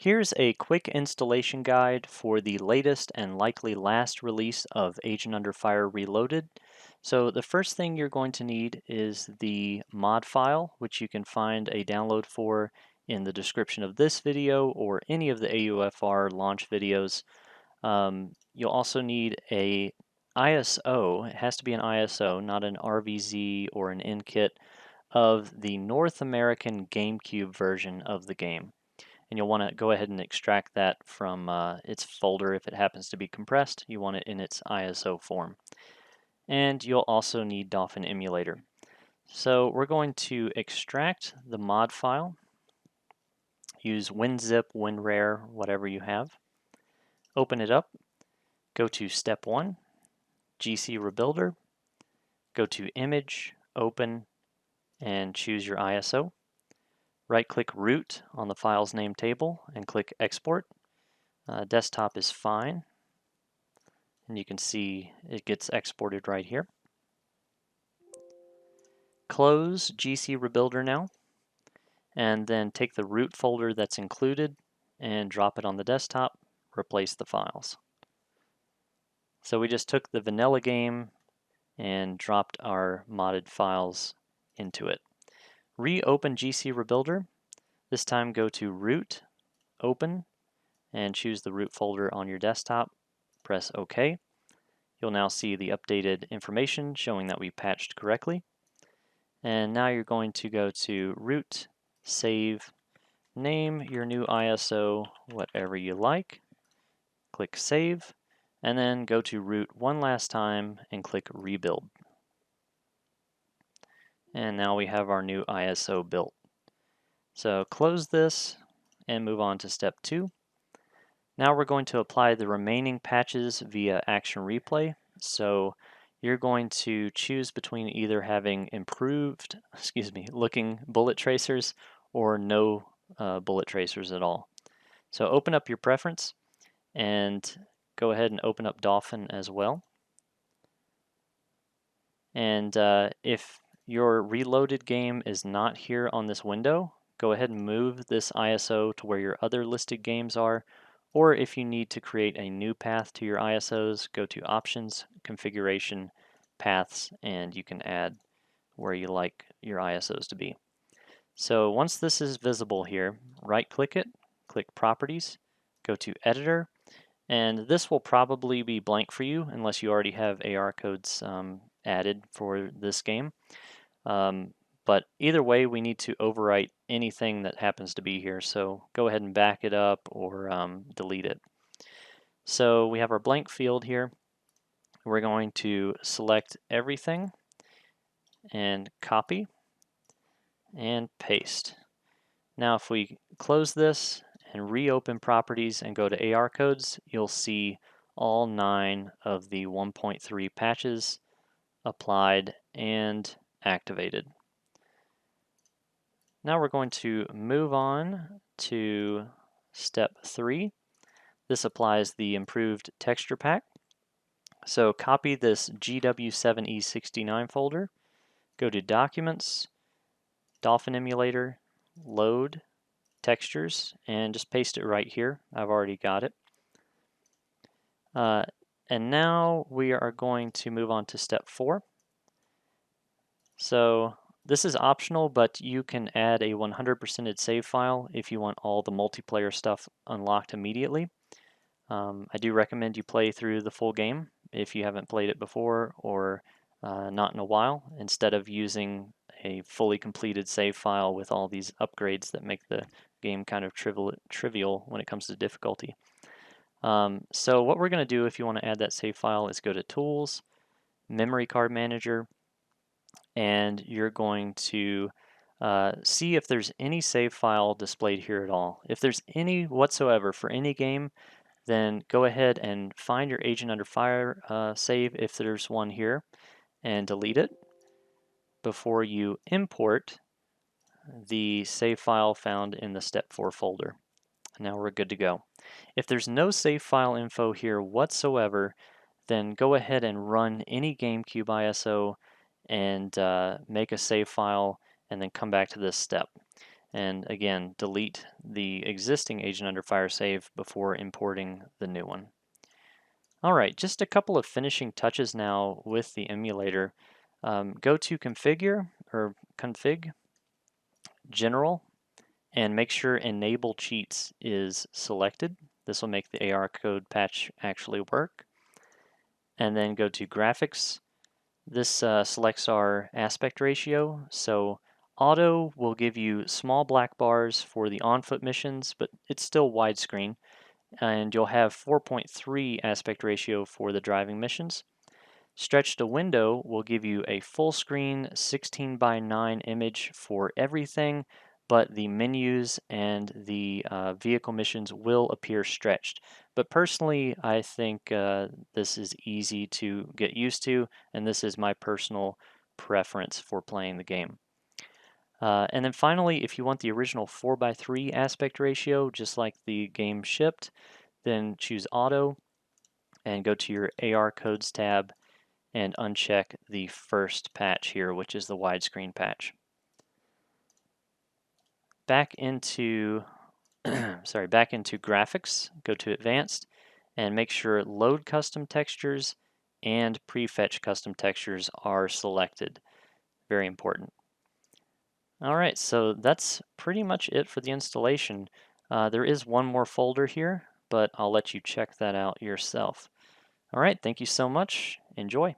Here's a quick installation guide for the latest and likely last release of Agent Under Fire Reloaded. So the first thing you're going to need is the mod file, which you can find a download for in the description of this video or any of the AUFR launch videos. You'll also need a ISO. It has to be an ISO, not an RVZ or an InKit, of the North American GameCube version of the game. And you'll want to go ahead and extract that from its folder if it happens to be compressed. You want it in its ISO form. And you'll also need Dolphin Emulator. So we're going to extract the mod file. Use WinZip, WinRAR, whatever you have. Open it up. Go to Step 1, GC Rebuilder. Go to Image, Open, and choose your ISO. Right-click Root on the file's name table and click Export. Desktop is fine, and you can see it gets exported right here. Close GC Rebuilder now, and then take the root folder that's included and drop it on the desktop, replace the files. So we just took the vanilla game and dropped our modded files into it. Reopen GC Rebuilder. This time go to Root, Open, and choose the root folder on your desktop. Press OK. You'll now see the updated information showing that we patched correctly. And now you're going to go to Root, Save, name your new ISO whatever you like. Click Save, and then go to Root one last time and click Rebuild. And now we have our new ISO built. So close this and move on to Step 2. Now we're going to apply the remaining patches via Action Replay. So you're going to choose between either having improved, looking bullet tracers or no bullet tracers at all. So open up your preference and go ahead and open up Dolphin as well. And if your reloaded game is not here on this window, go ahead and move this ISO to where your other listed games are. Or if you need to create a new path to your ISOs, go to Options, Configuration, Paths, and you can add where you like your ISOs to be. So once this is visible here, right-click it, click Properties, go to Editor, and this will probably be blank for you unless you already have AR codes added for this game. But either way, we need to overwrite anything that happens to be here. So go ahead and back it up or delete it. So we have our blank field here. We're going to select everything and copy and paste. Now if we close this and reopen properties and go to AR codes, you'll see all 9 of the 1.3 patches applied and activated. Now we're going to move on to Step 3. This applies the improved texture pack. So copy this GW7E69 folder, go to Documents, Dolphin Emulator, Load, Textures, and just paste it right here. I've already got it. And now we are going to move on to Step 4. So this is optional, but you can add a 100%ed save file if you want all the multiplayer stuff unlocked immediately. I do recommend you play through the full game if you haven't played it before or not in a while, instead of using a fully completed save file with all these upgrades that make the game kind of trivial when it comes to difficulty. So what we're going to do if you want to add that save file is go to Tools, Memory Card Manager, and you're going to see if there's any save file displayed here at all. If there's any whatsoever for any game, then go ahead and find your Agent Under Fire save if there's one here and delete it before you import the save file found in the Step 4 folder. Now we're good to go. If there's no save file info here whatsoever, then go ahead and run any GameCube ISO and make a save file and then come back to this step. And again, delete the existing Agent Under Fire save before importing the new one. All right, just a couple of finishing touches now with the emulator. Go to Configure or Config, General, and make sure Enable Cheats is selected. This will make the AR code patch actually work. And then go to Graphics. This selects our aspect ratio. So Auto will give you small black bars for the on-foot missions, but it's still widescreen. And you'll have 4.3 aspect ratio for the driving missions. Stretch to window will give you a full screen 16:9 image for everything, but the menus and the vehicle missions will appear stretched. But personally, I think this is easy to get used to, and this is my personal preference for playing the game. And then finally, if you want the original 4:3 aspect ratio, just like the game shipped, then choose Auto and go to your AR Codes tab and uncheck the first patch here, which is the widescreen patch. Back into back into graphics, go to advanced and make sure load custom textures and prefetch custom textures are selected. Very important. All right, so that's pretty much it for the installation. There is one more folder here, but I'll let you check that out yourself. All right, thank you so much. Enjoy.